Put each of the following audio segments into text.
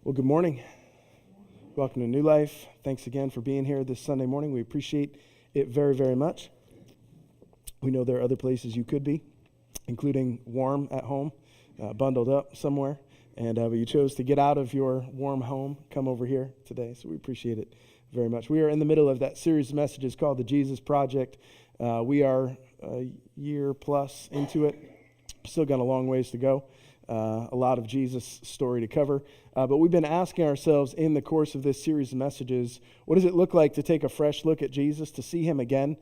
Well, good morning. Welcome to New Life. Thanks again for being here this Sunday morning. We appreciate it very, very much. We know there are other places you could be, including warm at home, bundled up somewhere, but you chose to get out of your warm home, come over here today, so we appreciate it very much. We are in the middle of that series of messages called The Jesus Project. We are a year plus into it. Still got a long ways to go. A lot of Jesus' story to cover. But we've been asking ourselves in the course of this series of messages, what does it look like to take a fresh look at Jesus, to see him again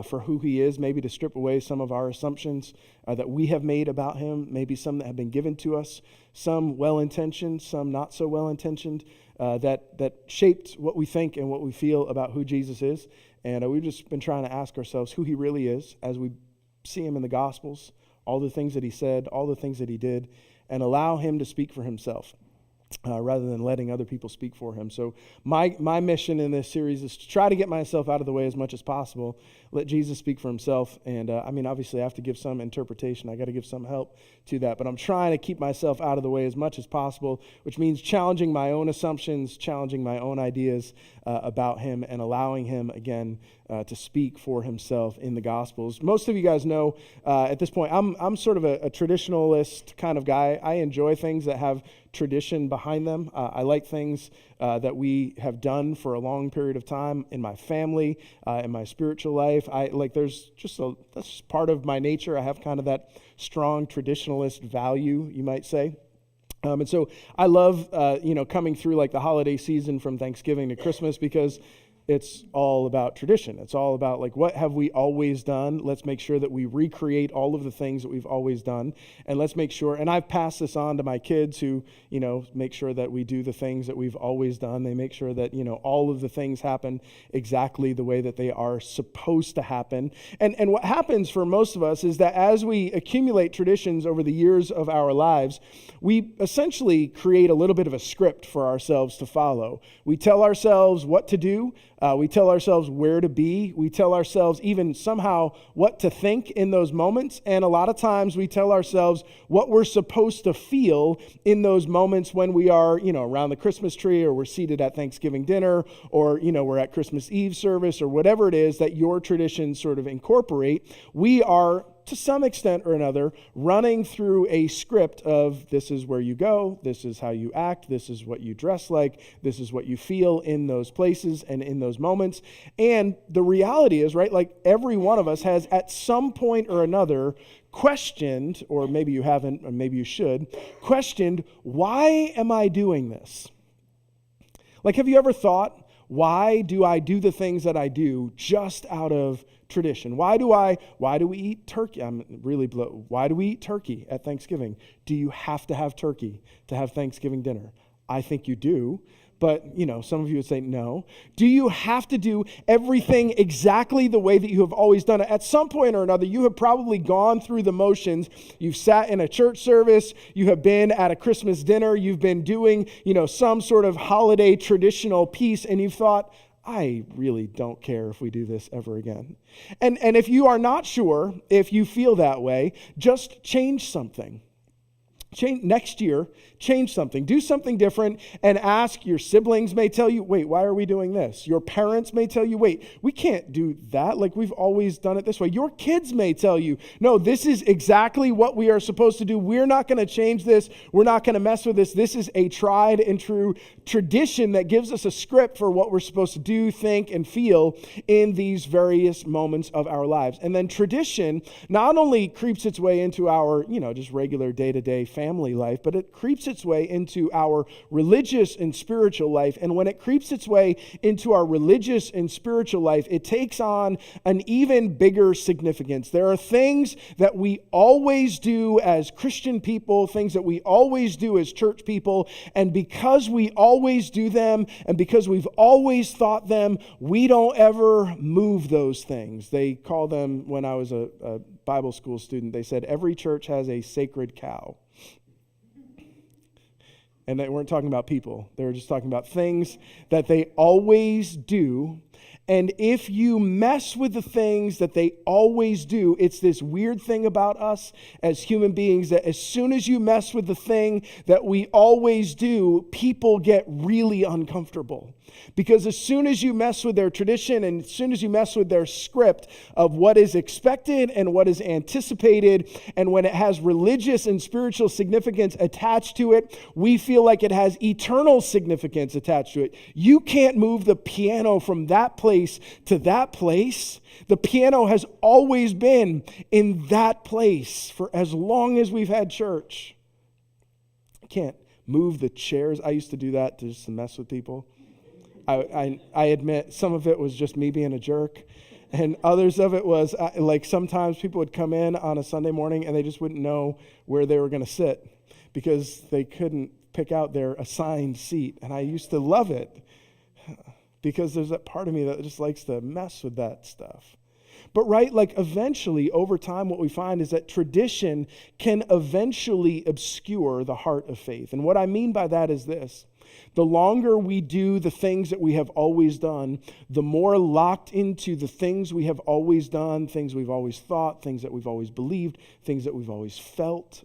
for who he is, maybe to strip away some of our assumptions that we have made about him, maybe some that have been given to us, some well-intentioned, some not so well-intentioned, that shaped what we think and what we feel about who Jesus is. And we've just been trying to ask ourselves who he really is as we see him in the Gospels, all the things that he said, all the things that he did, and allow him to speak for himself rather than letting other people speak for him. So my mission in this series is to try to get myself out of the way as much as possible, let Jesus speak for himself. And obviously I have to give some interpretation. I got to give some help to that. But I'm trying to keep myself out of the way as much as possible, which means challenging my own assumptions, challenging my own ideas about him, and allowing him, again, to speak for himself in the Gospels. Most of you guys know at this point, I'm sort of a traditionalist kind of guy. I enjoy things that have tradition behind them. I like things that we have done for a long period of time in my family, in my spiritual life. That's just part of my nature. I have kind of that strong traditionalist value, you might say. And so I love, coming through like the holiday season from Thanksgiving to Christmas, because it's all about tradition. It's all about like, what have we always done? Let's make sure that we recreate all of the things that we've always done. And let's make sure, and I've passed this on to my kids who, make sure that we do the things that we've always done. They make sure that, all of the things happen exactly the way that they are supposed to happen. And what happens for most of us is that as we accumulate traditions over the years of our lives, we essentially create a little bit of a script for ourselves to follow. We tell ourselves what to do. We tell ourselves where to be. We tell ourselves even somehow what to think in those moments. And a lot of times we tell ourselves what we're supposed to feel in those moments when we are, around the Christmas tree, or we're seated at Thanksgiving dinner, or, we're at Christmas Eve service, or whatever it is that your traditions sort of incorporate. We are, to some extent or another, running through a script of this is where you go, this is how you act, this is what you dress like, this is what you feel in those places and in those moments. And the reality is, right, like every one of us has at some point or another questioned, or maybe you haven't, or maybe you should, questioned, why am I doing this? Like, have you ever thought, why do I do the things that I do just out of tradition? Why do we eat turkey? Why do we eat turkey at Thanksgiving? Do you have to have turkey to have Thanksgiving dinner? I think you do. But, some of you would say no. Do you have to do everything exactly the way that you have always done it? At some point or another, you have probably gone through the motions. You've sat in a church service. You have been at a Christmas dinner. You've been doing, some sort of holiday traditional piece, and you've thought, I really don't care if we do this ever again. And if you are not sure, if you feel that way, just change something. Next year, change something. Do something different and ask. Your siblings may tell you, wait, why are we doing this? Your parents may tell you, wait, we can't do that. Like, we've always done it this way. Your kids may tell you, no, this is exactly what we are supposed to do. We're not going to change this. We're not going to mess with this. This is a tried and true tradition that gives us a script for what we're supposed to do, think, and feel in these various moments of our lives. And then tradition not only creeps its way into our, just regular day-to-day family life, but it creeps its way into our religious and spiritual life. And when it creeps its way into our religious and spiritual life, it takes on an even bigger significance. There are things that we always do as Christian people, things that we always do as church people, and because we always do them, and because we've always thought them, we don't ever move those things. They call them, when I was a Bible school student, they said every church has a sacred cow. And they weren't talking about people. They were just talking about things that they always do. And if you mess with the things that they always do, it's this weird thing about us as human beings that as soon as you mess with the thing that we always do, people get really uncomfortable. Because as soon as you mess with their tradition and as soon as you mess with their script of what is expected and what is anticipated, and when it has religious and spiritual significance attached to it, we feel like it has eternal significance attached to it. You can't move the piano from that place to that place. The piano has always been in that place for as long as we've had church. You can't move the chairs. I used to do that to just mess with people. I admit some of it was just me being a jerk, and others of it was like sometimes people would come in on a Sunday morning and they just wouldn't know where they were going to sit because they couldn't pick out their assigned seat. And I used to love it because there's that part of me that just likes to mess with that stuff. But right, like eventually over time what we find is that tradition can eventually obscure the heart of faith. And what I mean by that is this. The longer we do the things that we have always done, the more locked into the things we have always done, things we've always thought, things that we've always believed, things that we've always felt,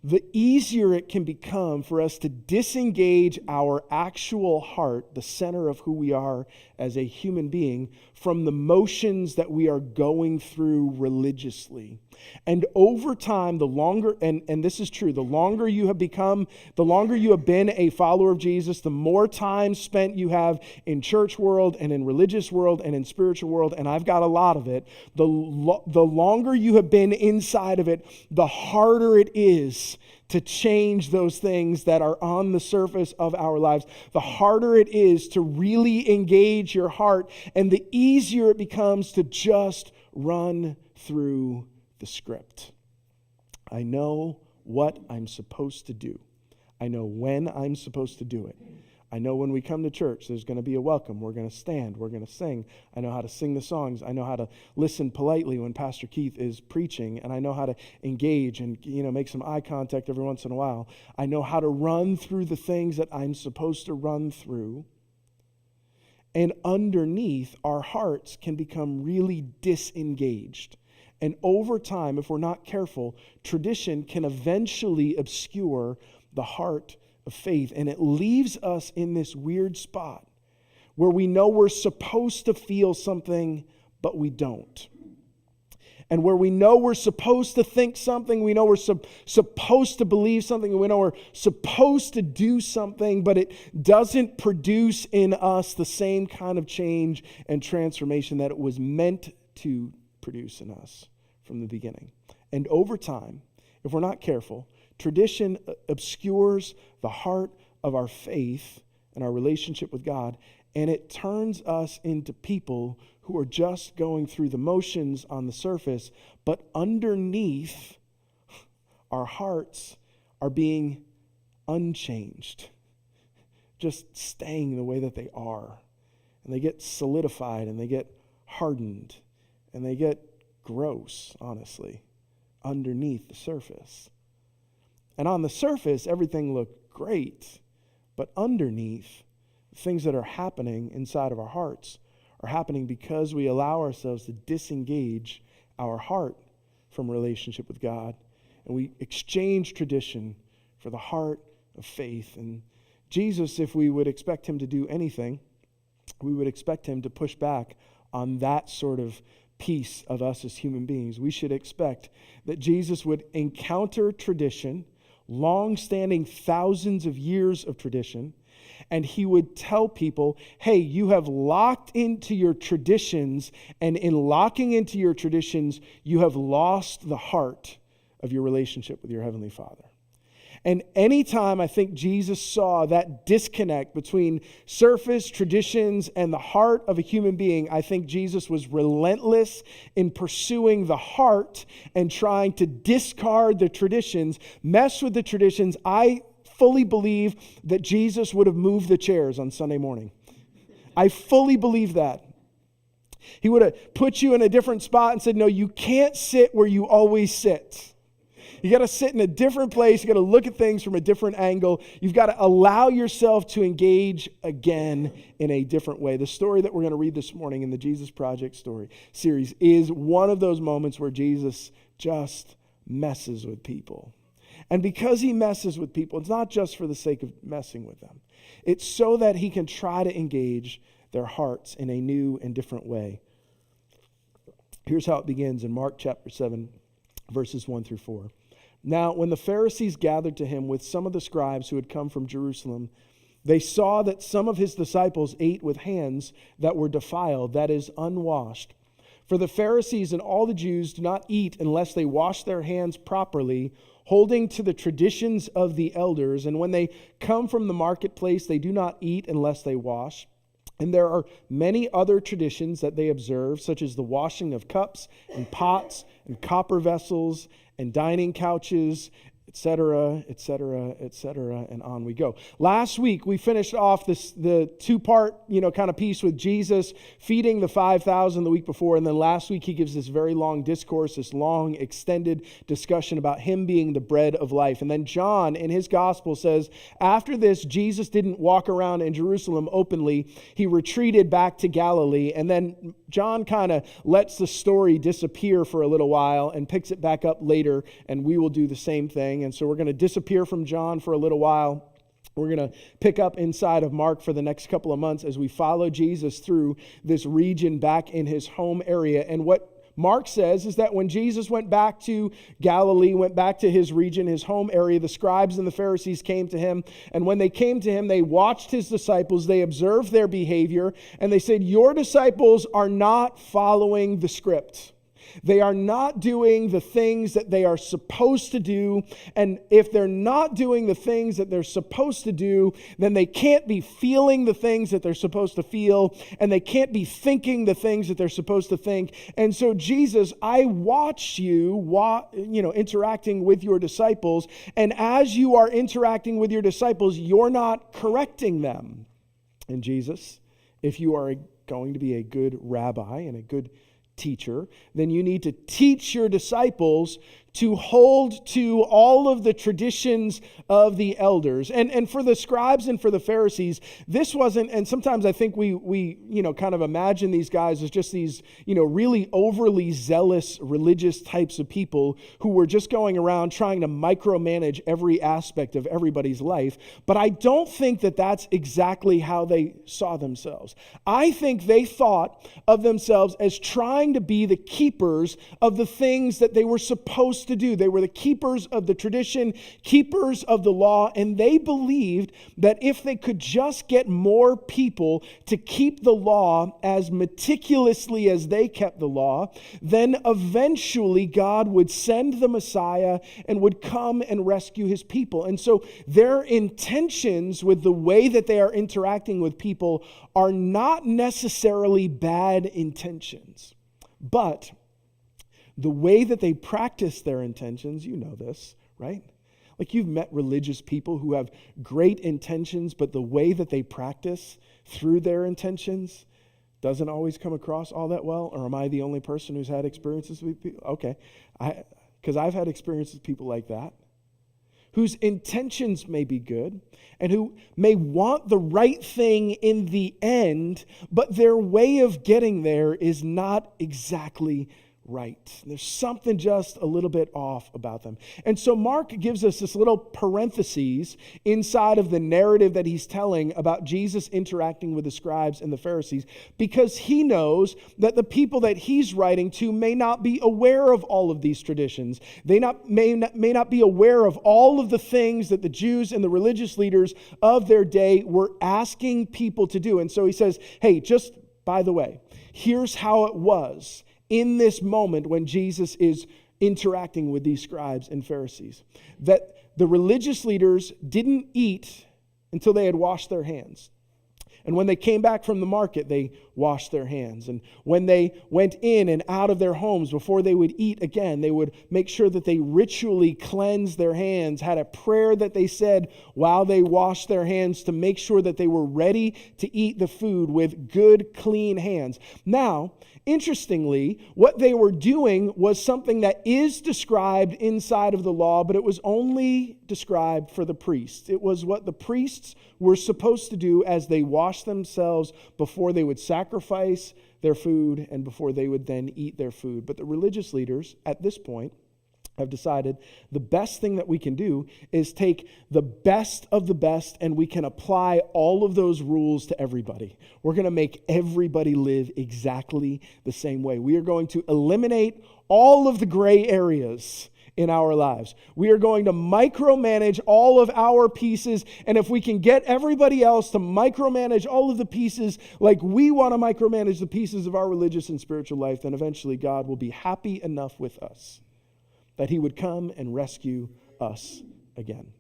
the easier it can become for us to disengage our actual heart, the center of who we are as a human being, from the motions that we are going through religiously. And over time, the longer, and this is true, the longer you have been a follower of Jesus, the more time spent you have in church world and in religious world and in spiritual world, and I've got a lot of it, the longer you have been inside of it, the harder it is to change those things that are on the surface of our lives. The harder it is to really engage your heart, and the easier it becomes to just run through the script. I know what I'm supposed to do. I know when I'm supposed to do it. I know when we come to church, there's going to be a welcome. We're going to stand. We're going to sing. I know how to sing the songs. I know how to listen politely when Pastor Keith is preaching. And I know how to engage and, make some eye contact every once in a while. I know how to run through the things that I'm supposed to run through. And underneath, our hearts can become really disengaged. And over time, if we're not careful, tradition can eventually obscure the heart of faith. And it leaves us in this weird spot where we know we're supposed to feel something, but we don't. And where we know we're supposed to think something, we know we're supposed to believe something, and we know we're supposed to do something, but it doesn't produce in us the same kind of change and transformation that it was meant to produce in us from the beginning. And over time, if we're not careful, tradition obscures the heart of our faith and our relationship with God, and it turns us into people who are just going through the motions on the surface, but underneath, our hearts are being unchanged, just staying the way that they are. And they get solidified, and they get hardened, and they get gross, honestly, underneath the surface. And on the surface, everything looked great, but underneath, things that are happening inside of our hearts are happening because we allow ourselves to disengage our heart from relationship with God, and we exchange tradition for the heart of faith. And Jesus, if we would expect him to do anything, we would expect him to push back on that sort of piece of us as human beings. We should expect that Jesus would encounter tradition, long-standing thousands of years of tradition, and he would tell people, hey, you have locked into your traditions, and in locking into your traditions, you have lost the heart of your relationship with your Heavenly Father. And anytime I think Jesus saw that disconnect between surface traditions and the heart of a human being, I think Jesus was relentless in pursuing the heart and trying to discard the traditions, mess with the traditions. I fully believe that Jesus would have moved the chairs on Sunday morning. I fully believe that. He would have put you in a different spot and said, no, you can't sit where you always sit. You got to sit in a different place. You got to look at things from a different angle. You've got to allow yourself to engage again in a different way. The story that we're going to read this morning in the Jesus Project story series is one of those moments where Jesus just messes with people. And because he messes with people, it's not just for the sake of messing with them. It's so that he can try to engage their hearts in a new and different way. Here's how it begins in Mark chapter 7, verses 1 through 4. Now, when the Pharisees gathered to him with some of the scribes who had come from Jerusalem, they saw that some of his disciples ate with hands that were defiled, that is, unwashed. For the Pharisees and all the Jews do not eat unless they wash their hands properly, holding to the traditions of the elders. And when they come from the marketplace, they do not eat unless they wash. And there are many other traditions that they observe, such as the washing of cups and pots and copper vessels and dining couches, etc., etc., etc., and on we go. Last week, we finished off the two-part, kind of piece with Jesus feeding the 5,000 the week before, and then last week he gives this very long discourse, this long, extended discussion about him being the bread of life. And then John, in his gospel, says, after this, Jesus didn't walk around in Jerusalem openly. He retreated back to Galilee, and then John kind of lets the story disappear for a little while and picks it back up later, and we will do the same thing. And so we're going to disappear from John for a little while. We're going to pick up inside of Mark for the next couple of months as we follow Jesus through this region back in his home area. And what Mark says is that when Jesus went back to Galilee, went back to his region, his home area, the scribes and the Pharisees came to him. And when they came to him, they watched his disciples, they observed their behavior, and they said, your disciples are not following the script. They are not doing the things that they are supposed to do. And if they're not doing the things that they're supposed to do, then they can't be feeling the things that they're supposed to feel. And they can't be thinking the things that they're supposed to think. And so, Jesus, I watch you, interacting with your disciples. And as you are interacting with your disciples, you're not correcting them. And Jesus, if you are going to be a good rabbi and a good teacher, then you need to teach your disciples to hold to all of the traditions of the elders. And for the scribes and for the Pharisees, this wasn't, and sometimes I think we kind of imagine these guys as just these, really overly zealous religious types of people who were just going around trying to micromanage every aspect of everybody's life. But I don't think that that's exactly how they saw themselves. I think they thought of themselves as trying to be the keepers of the things that they were supposed to do. They were the keepers of the tradition, keepers of the law, and they believed that if they could just get more people to keep the law as meticulously as they kept the law, then eventually God would send the Messiah and would come and rescue his people. And so their intentions with the way that they are interacting with people are not necessarily bad intentions, but the way that they practice their intentions, you know this, right? Like you've met religious people who have great intentions, but the way that they practice through their intentions doesn't always come across all that well. Or am I the only person who's had experiences with people? Okay, because I've had experiences with people like that, whose intentions may be good and who may want the right thing in the end, but their way of getting there is not exactly right. There's something just a little bit off about them. And so Mark gives us this little parentheses inside of the narrative that he's telling about Jesus interacting with the scribes and the Pharisees, because he knows that the people that he's writing to may not be aware of all of these traditions. They may not be aware of all of the things that the Jews and the religious leaders of their day were asking people to do. And so he says, hey, just by the way, here's how it was in this moment when Jesus is interacting with these scribes and Pharisees, that the religious leaders didn't eat until they had washed their hands. And when they came back from the market, they wash their hands. And when they went in and out of their homes, before they would eat again, they would make sure that they ritually cleansed their hands, had a prayer that they said while they washed their hands to make sure that they were ready to eat the food with good, clean hands. Now, interestingly, what they were doing was something that is described inside of the law, but it was only described for the priests. It was what the priests were supposed to do as they washed themselves before they would sacrifice their food and before they would then eat their food. But the religious leaders at this point have decided the best thing that we can do is take the best of the best and we can apply all of those rules to everybody. We're going to make everybody live exactly the same way. We are going to eliminate all of the gray areas in our lives. We are going to micromanage all of our pieces, and if we can get everybody else to micromanage all of the pieces like we want to micromanage the pieces of our religious and spiritual life, then eventually God will be happy enough with us that he would come and rescue us again.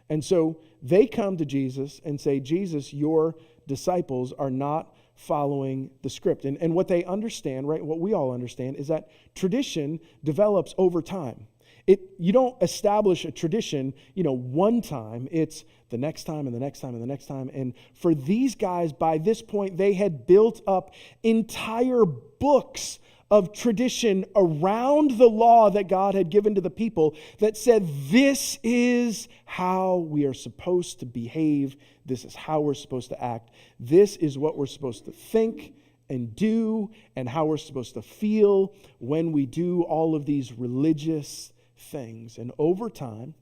And so they come to Jesus and say, Jesus, your disciples are not following the script. And what they understand, right, what we all understand, is that tradition develops over time. You don't establish a tradition, one time. It's the next time and the next time and the next time. And for these guys, by this point, they had built up entire books of tradition around the law that God had given to the people that said, this is how we are supposed to behave. This is how we're supposed to act. This is what we're supposed to think and do and how we're supposed to feel when we do all of these religious things. And over time,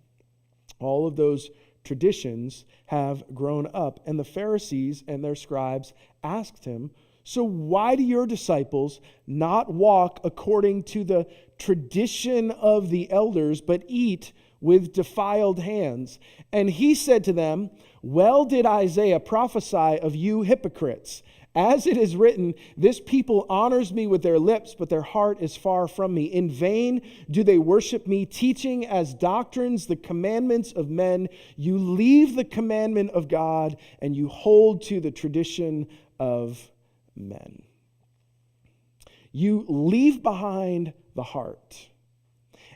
all of those traditions have grown up. And the Pharisees and their scribes asked him, so why do your disciples not walk according to the tradition of the elders, but eat with defiled hands? And he said to them, well did Isaiah prophesy of you hypocrites. As it is written, this people honors me with their lips, but their heart is far from me. In vain do they worship me, teaching as doctrines the commandments of men. You leave the commandment of God, and you hold to the tradition of men. You leave behind the heart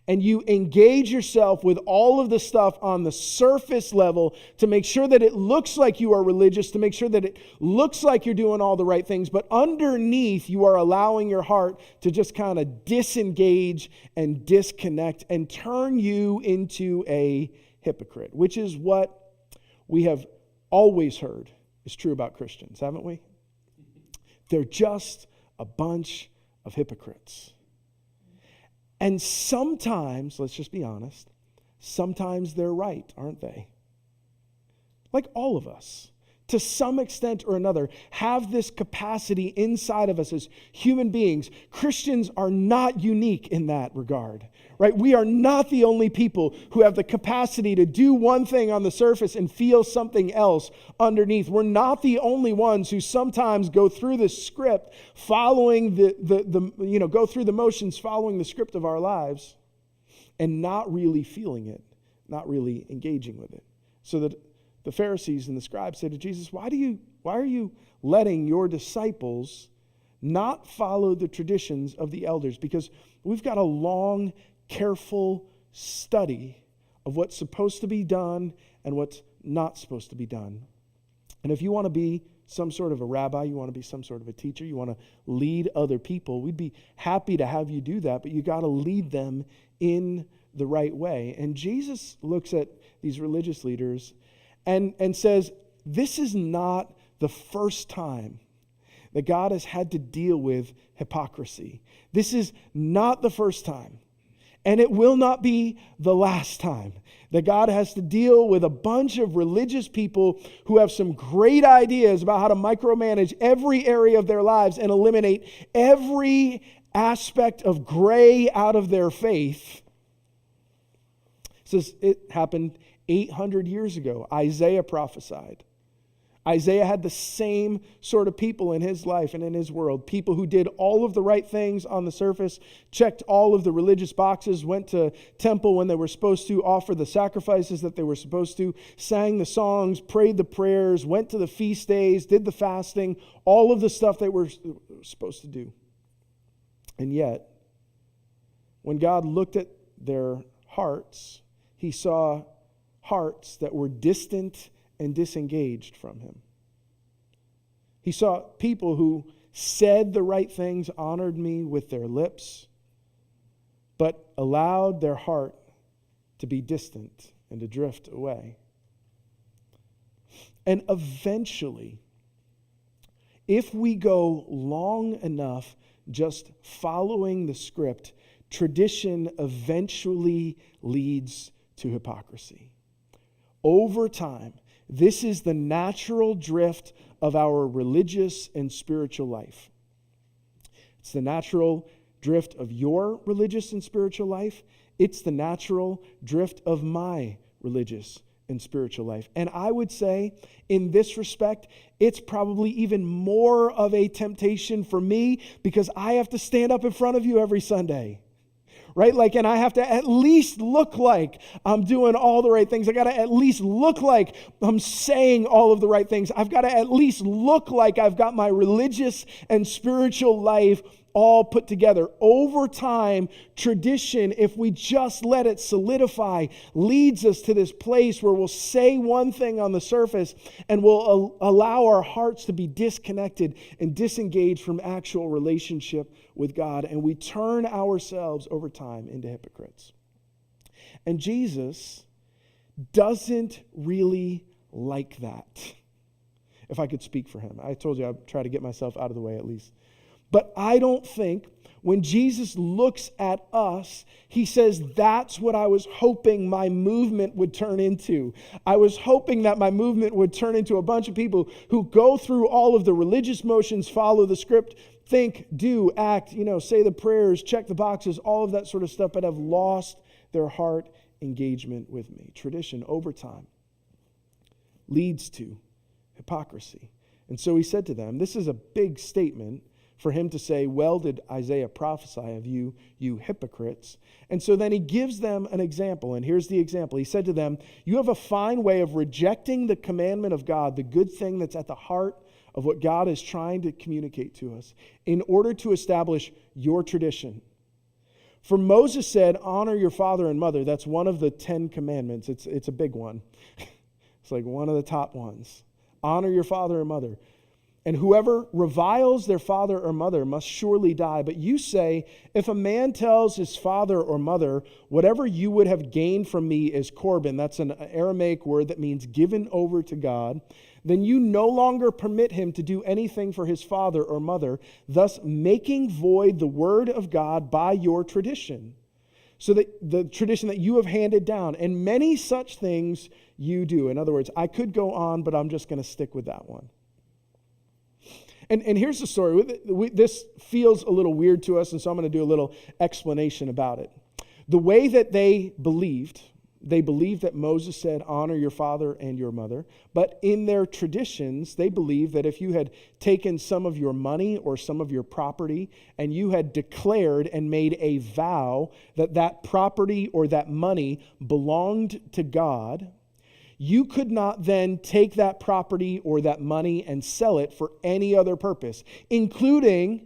and you engage yourself with all of the stuff on the surface level to make sure that it looks like you are religious, to make sure that it looks like you're doing all the right things, but underneath you are allowing your heart to just kind of disengage and disconnect and turn you into a hypocrite, which is what we have always heard is true about Christians, haven't we? They're just a bunch of hypocrites. And sometimes, let's just be honest, sometimes they're right, aren't they? Like all of us, to some extent or another, have this capacity inside of us as human beings. Christians are not unique in that regard, right? We are not the only people who have the capacity to do one thing on the surface and feel something else underneath. We're not the only ones who sometimes go through the script, following go through the motions, following the script of our lives, and not really feeling it, not really engaging with it. So that the Pharisees and the scribes said to Jesus, why are you letting your disciples not follow the traditions of the elders? Because we've got a long, careful study of what's supposed to be done and what's not supposed to be done. And if you want to be some sort of a rabbi, you want to be some sort of a teacher, you want to lead other people, we'd be happy to have you do that, but you got to lead them in the right way. And Jesus looks at these religious leaders and says, this is not the first time that God has had to deal with hypocrisy. This is not the first time. And it will not be the last time that God has to deal with a bunch of religious people who have some great ideas about how to micromanage every area of their lives and eliminate every aspect of gray out of their faith. It says it happened 800 years ago. Isaiah prophesied. Isaiah had the same sort of people in his life and in his world. People who did all of the right things on the surface, checked all of the religious boxes, went to temple when they were supposed to, offered the sacrifices that they were supposed to, sang the songs, prayed the prayers, went to the feast days, did the fasting, all of the stuff they were supposed to do. And yet, when God looked at their hearts, he saw hearts that were distant and disengaged from him. He saw people who said the right things, honored me with their lips, but allowed their heart to be distant and to drift away. And eventually, if we go long enough just following the script, tradition eventually leads to hypocrisy. Over time, this is the natural drift of our religious and spiritual life. It's the natural drift of your religious and spiritual life. It's the natural drift of my religious and spiritual life. And I would say, in this respect, it's probably even more of a temptation for me because I have to stand up in front of you every Sunday. Right? And I have to at least look like I'm doing all the right things. I got to at least look like I'm saying all of the right things. I've got to at least look like I've got my religious and spiritual life all put together. Over time, tradition, if we just let it solidify, leads us to this place where we'll say one thing on the surface and we'll allow our hearts to be disconnected and disengaged from actual relationship with God. And we turn ourselves over time into hypocrites. And Jesus doesn't really like that. If I could speak for him. I told you I'd try to get myself out of the way at least. But I don't think when Jesus looks at us, he says, that's what I was hoping my movement would turn into. I was hoping that my movement would turn into a bunch of people who go through all of the religious motions, follow the script, think, do, act, say the prayers, check the boxes, all of that sort of stuff, but have lost their heart engagement with me. Tradition over time leads to hypocrisy. And so he said to them, this is a big statement for him to say, well did Isaiah prophesy of you, you hypocrites. And so then he gives them an example, and here's the example. He said to them, you have a fine way of rejecting the commandment of God, the good thing that's at the heart of what God is trying to communicate to us, in order to establish your tradition. For Moses said, honor your father and mother. That's one of the 10 commandments. It's a big one. It's like one of the top ones. Honor your father and mother. And whoever reviles their father or mother must surely die. But you say, if a man tells his father or mother, whatever you would have gained from me is Corban, that's an Aramaic word that means given over to God, then you no longer permit him to do anything for his father or mother, thus making void the word of God by your tradition. So that the tradition that you have handed down, and many such things you do. In other words, I could go on, but I'm just going to stick with that one. And here's the story. This feels a little weird to us, and so I'm going to do a little explanation about it. The way that they believed that Moses said, honor your father and your mother. But in their traditions, they believed that if you had taken some of your money or some of your property and you had declared and made a vow that that property or that money belonged to God, you could not then take that property or that money and sell it for any other purpose, including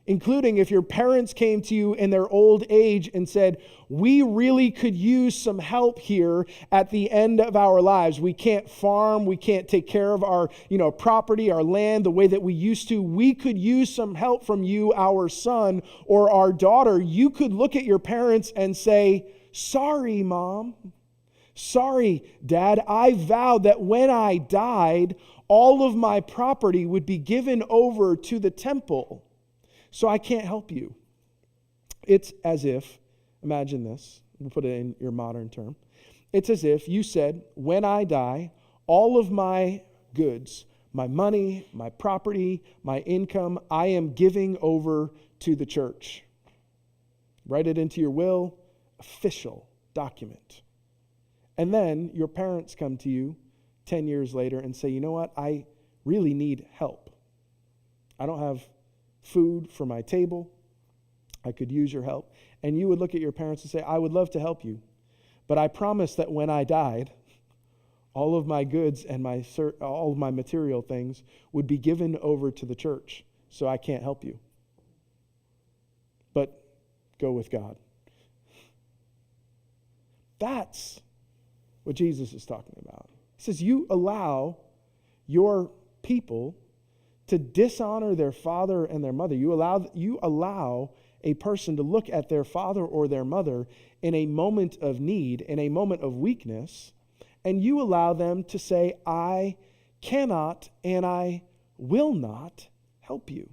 if your parents came to you in their old age and said, we really could use some help here at the end of our lives. We can't farm, we can't take care of our, property, our land the way that we used to. We could use some help from you, our son or our daughter. You could look at your parents and say, sorry, Mom. Sorry, Dad, I vowed that when I died, all of my property would be given over to the temple, so I can't help you. It's as if, imagine this, we'll put it in your modern term. It's as if you said, when I die, all of my goods, my money, my property, my income, I am giving over to the church. Write it into your will, official document. And then your parents come to you 10 years later and say, you know what, I really need help. I don't have food for my table. I could use your help. And you would look at your parents and say, I would love to help you, but I promise that when I died, all of my goods and all of my material things would be given over to the church, so I can't help you. But go with God. That's what Jesus is talking about. He says, you allow your people to dishonor their father and their mother. You allow a person to look at their father or their mother in a moment of need, in a moment of weakness, and you allow them to say, I cannot and I will not help you.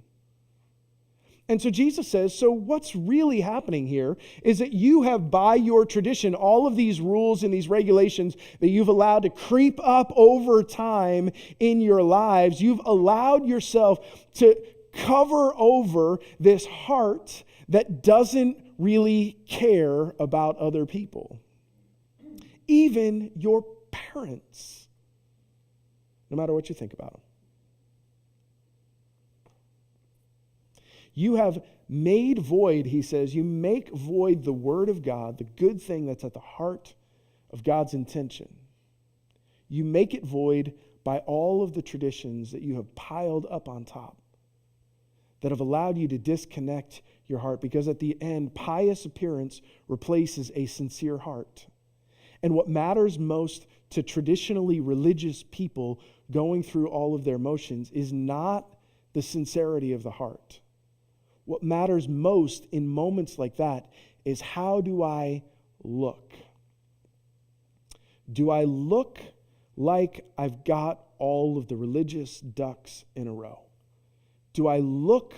And so Jesus says, so what's really happening here is that you have, by your tradition, all of these rules and these regulations that you've allowed to creep up over time in your lives, you've allowed yourself to cover over this heart that doesn't really care about other people. Even your parents, no matter what you think about them. You have made void, he says, you make void the word of God, the good thing that's at the heart of God's intention. You make it void by all of the traditions that you have piled up on top that have allowed you to disconnect your heart, because at the end, pious appearance replaces a sincere heart. And what matters most to traditionally religious people going through all of their motions is not the sincerity of the heart. What matters most in moments like that is, how do I look? Do I look like I've got all of the religious ducks in a row? Do I look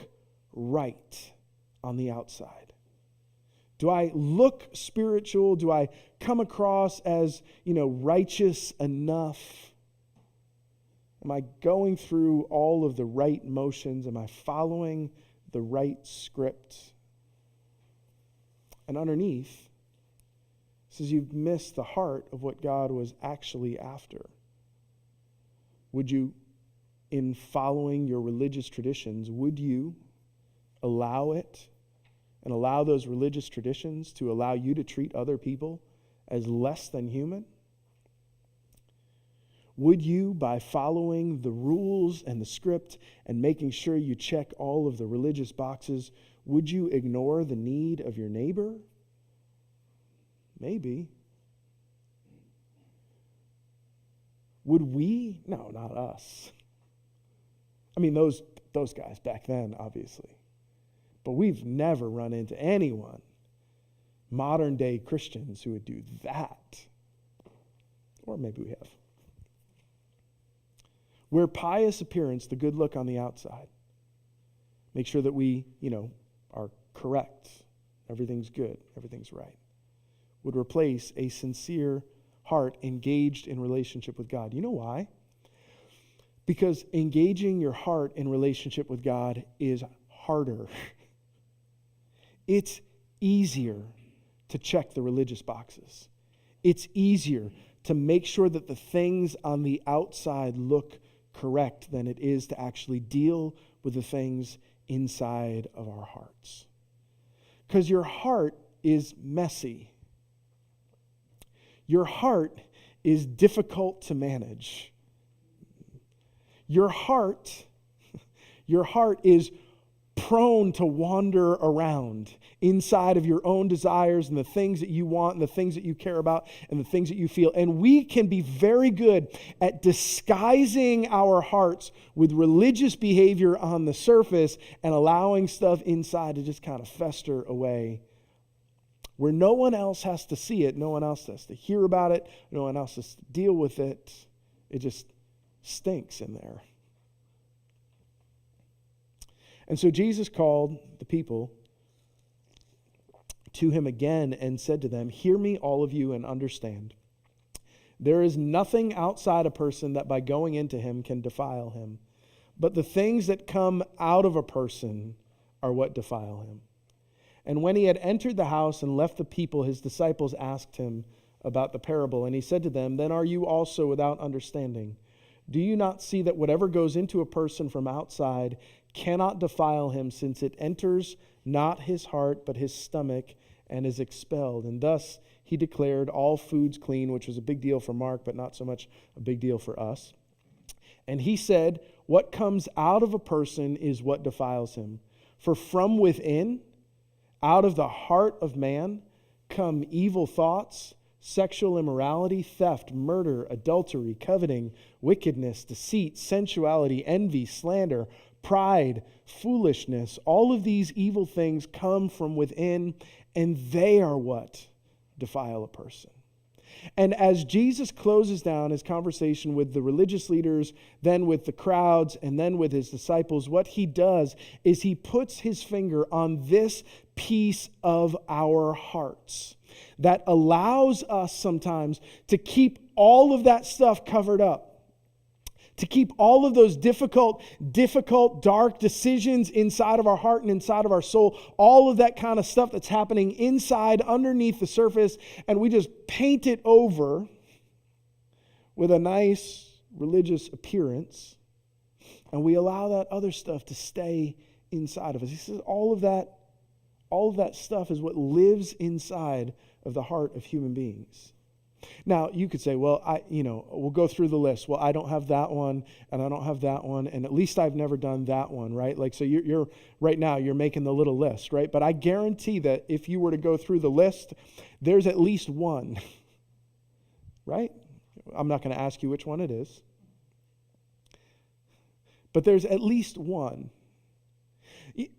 right on the outside? Do I look spiritual? Do I come across as, righteous enough? Am I going through all of the right motions? Am I following the right script? And underneath, it says you've missed the heart of what God was actually after. Would you, in following your religious traditions, would you allow it and allow those religious traditions to allow you to treat other people as less than human? Would you, by following the rules and the script and making sure you check all of the religious boxes, would you ignore the need of your neighbor? Maybe. Would we? No, not us. I mean, those guys back then, obviously. But we've never run into anyone, modern day Christians, who would do that. Or maybe we have. We're pious appearance, the good look on the outside. Make sure that we, are correct. Everything's good. Everything's right. Would replace a sincere heart engaged in relationship with God. You know why? Because engaging your heart in relationship with God is harder. It's easier to check the religious boxes. It's easier to make sure that the things on the outside look correct than it is to actually deal with the things inside of our hearts. Because your heart is messy. Your heart is difficult to manage. Your heart is prone to wander around inside of your own desires and the things that you want and the things that you care about and the things that you feel. And we can be very good at disguising our hearts with religious behavior on the surface and allowing stuff inside to just kind of fester away, where no one else has to see it, no one else has to hear about it, no one else has to deal with it. It just stinks in there. And so Jesus called the people to him again and said to them, "Hear me, all of you, and understand. There is nothing outside a person that by going into him can defile him, but the things that come out of a person are what defile him." And when he had entered the house and left the people, his disciples asked him about the parable. And he said to them, "Then are you also without understanding? Do you not see that whatever goes into a person from outside cannot defile him, since it enters not his heart, but his stomach, and is expelled? And thus he declared all foods clean, which was a big deal for Mark, but not so much a big deal for us. And he said, what comes out of a person is what defiles him. For from within, out of the heart of man, come evil thoughts, sexual immorality, theft, murder, adultery, coveting, wickedness, deceit, sensuality, envy, slander, pride, foolishness. All of these evil things come from within, and they are what defile a person. And as Jesus closes down his conversation with the religious leaders, then with the crowds, and then with his disciples, what he does is he puts his finger on this piece of our hearts that allows us sometimes to keep all of that stuff covered up. To keep all of those difficult, dark decisions inside of our heart and inside of our soul, all of that kind of stuff that's happening inside, underneath the surface, and we just paint it over with a nice religious appearance, and we allow that other stuff to stay inside of us. He says all of that stuff is what lives inside of the heart of human beings. Now, you could say, well, we'll go through the list. Well, I don't have that one, and I don't have that one, and at least I've never done that one, right? Like, so you're right now, you're making the little list, right? But I guarantee that if you were to go through the list, there's at least one, right? I'm not going to ask you which one it is. But there's at least one.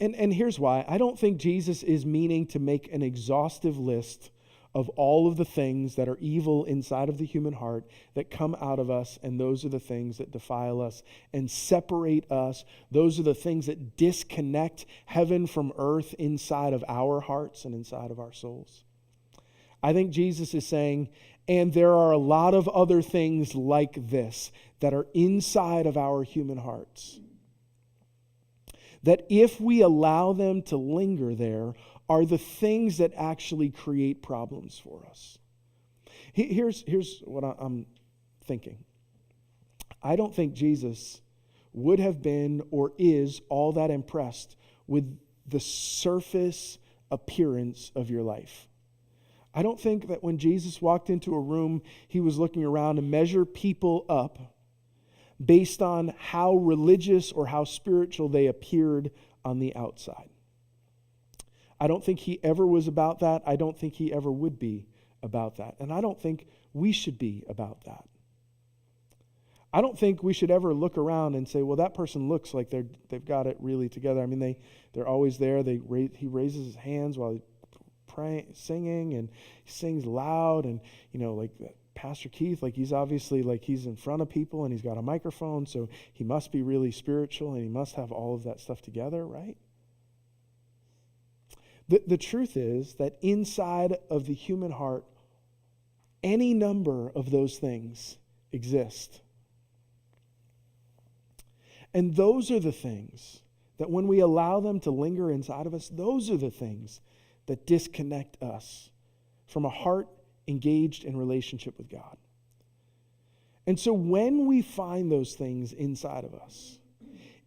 And here's why. I don't think Jesus is meaning to make an exhaustive list of all of the things that are evil inside of the human heart that come out of us, and those are the things that defile us and separate us. Those are the things that disconnect heaven from earth inside of our hearts and inside of our souls. I think Jesus is saying, and there are a lot of other things like this that are inside of our human hearts, that if we allow them to linger there, are the things that actually create problems for us. Here's what I'm thinking. I don't think Jesus would have been or is all that impressed with the surface appearance of your life. I don't think that when Jesus walked into a room, he was looking around to measure people up based on how religious or how spiritual they appeared on the outside. I don't think he ever was about that. I don't think he ever would be about that. And I don't think we should be about that. I don't think we should ever look around and say, well, that person looks like they've got it really together. I mean, they're always there. He raises his hands while he's singing, and he sings loud, and like Pastor Keith, like he's obviously like he's in front of people and he's got a microphone, so he must be really spiritual and he must have all of that stuff together, right? The truth is that inside of the human heart, any number of those things exist. And those are the things that when we allow them to linger inside of us, those are the things that disconnect us from a heart engaged in relationship with God. And so when we find those things inside of us,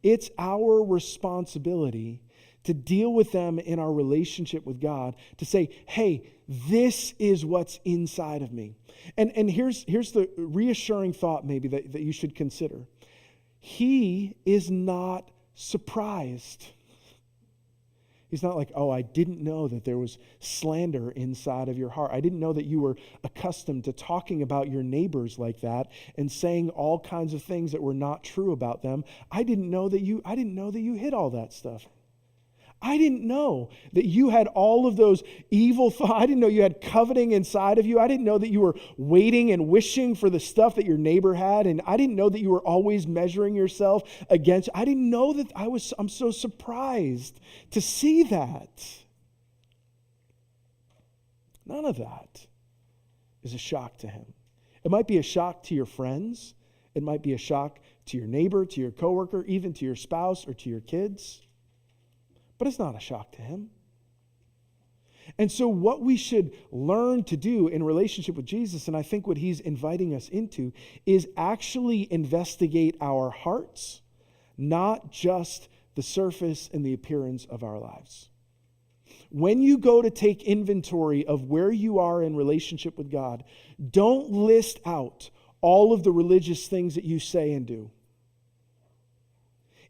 it's our responsibility to deal with them in our relationship with God, to say, hey, this is what's inside of me. And here's the reassuring thought maybe that you should consider. He is not surprised. He's not like, oh, I didn't know that there was slander inside of your heart. I didn't know that you were accustomed to talking about your neighbors like that and saying all kinds of things that were not true about them. I didn't know that you hid all that stuff. I didn't know that you had all of those evil thoughts. I didn't know you had coveting inside of you. I didn't know that you were waiting and wishing for the stuff that your neighbor had. And I didn't know that you were always measuring yourself against. I didn't know that I'm so surprised to see that. None of that is a shock to him. It might be a shock to your friends. It might be a shock to your neighbor, to your coworker, even to your spouse or to your kids. But it's not a shock to him. And so what we should learn to do in relationship with Jesus, and I think what he's inviting us into, is actually investigate our hearts, not just the surface and the appearance of our lives. When you go to take inventory of where you are in relationship with God, don't list out all of the religious things that you say and do.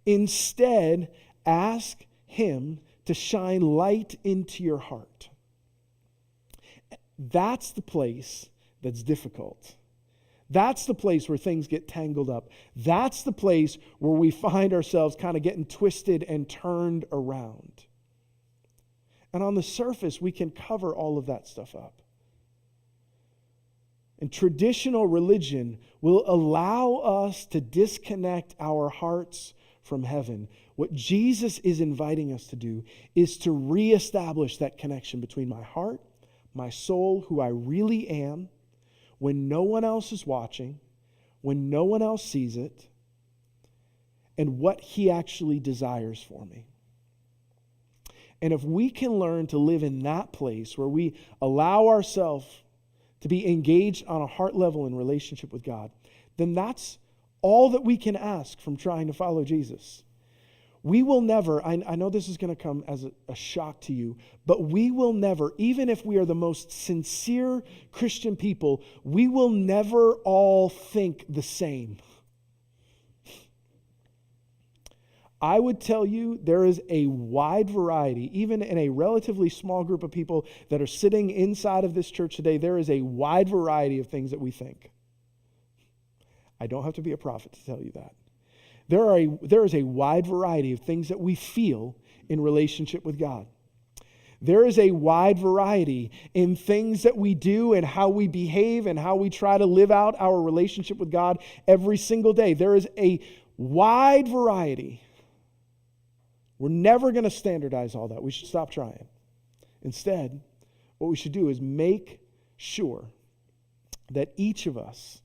Instead, ask him to shine light into your heart. That's the place that's difficult. That's the place where things get tangled up. That's the place where we find ourselves kind of getting twisted and turned around. And on the surface, we can cover all of that stuff up. And traditional religion will allow us to disconnect our hearts from heaven. What Jesus is inviting us to do is to reestablish that connection between my heart, my soul, who I really am, when no one else is watching, when no one else sees it, and what he actually desires for me. And if we can learn to live in that place where we allow ourselves to be engaged on a heart level in relationship with God, then that's all that we can ask from trying to follow Jesus. We will never, I know this is going to come as a shock to you, but we will never, even if we are the most sincere Christian people, we will never all think the same. I would tell you there is a wide variety, even in a relatively small group of people that are sitting inside of this church today, there is a wide variety of things that we think. I don't have to be a prophet to tell you that. There is a wide variety of things that we feel in relationship with God. There is a wide variety in things that we do and how we behave and how we try to live out our relationship with God every single day. There is a wide variety. We're never going to standardize all that. We should stop trying. Instead, what we should do is make sure that each of us,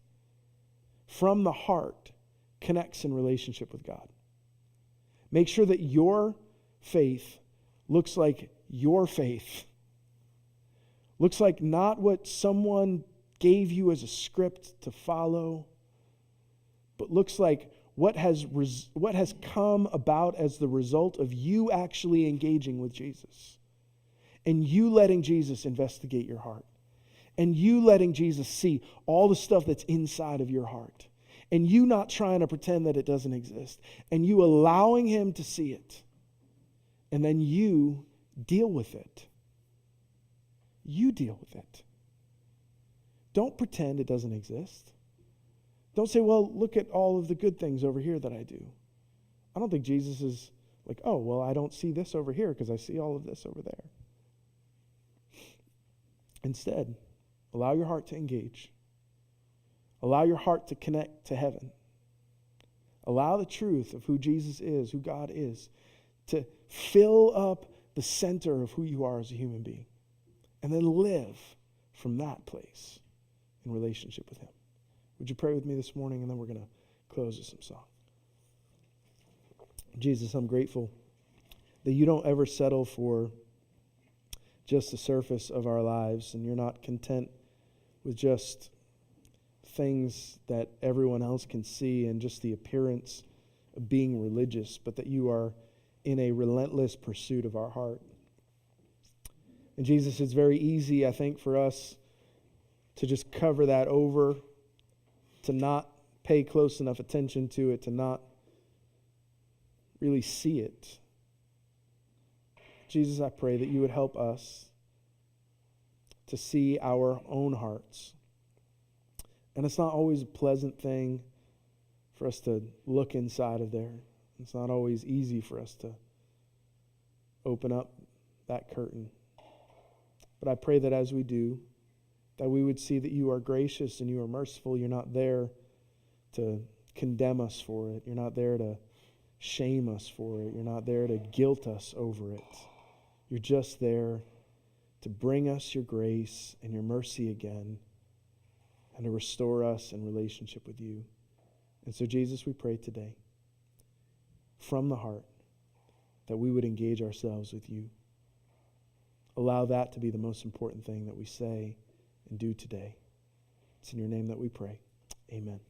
from the heart, connects in relationship with God. Make sure that your faith looks like your faith. Looks like not what someone gave you as a script to follow, but looks like what has come about as the result of you actually engaging with Jesus. And you letting Jesus investigate your heart. And you letting Jesus see all the stuff that's inside of your heart. And you not trying to pretend that it doesn't exist. And you allowing him to see it. And then you deal with it. You deal with it. Don't pretend it doesn't exist. Don't say, well, look at all of the good things over here that I do. I don't think Jesus is like, oh, well, I don't see this over here because I see all of this over there. Instead, allow your heart to engage. Allow your heart to connect to heaven. Allow the truth of who Jesus is, who God is, to fill up the center of who you are as a human being. And then live from that place in relationship with him. Would you pray with me this morning, and then we're going to close with some song. Jesus, I'm grateful that you don't ever settle for just the surface of our lives, and you're not content with just things that everyone else can see and just the appearance of being religious, but that you are in a relentless pursuit of our heart. And Jesus, it's very easy, I think, for us to just cover that over, to not pay close enough attention to it, to not really see it. Jesus, I pray that you would help us to see our own hearts. And it's not always a pleasant thing for us to look inside of there. It's not always easy for us to open up that curtain. But I pray that as we do, that we would see that you are gracious and you are merciful. You're not there to condemn us for it. You're not there to shame us for it. You're not there to guilt us over it. You're just there to bring us your grace and your mercy again and to restore us in relationship with you. And so, Jesus, we pray today from the heart that we would engage ourselves with you. Allow that to be the most important thing that we say and do today. It's in your name that we pray. Amen.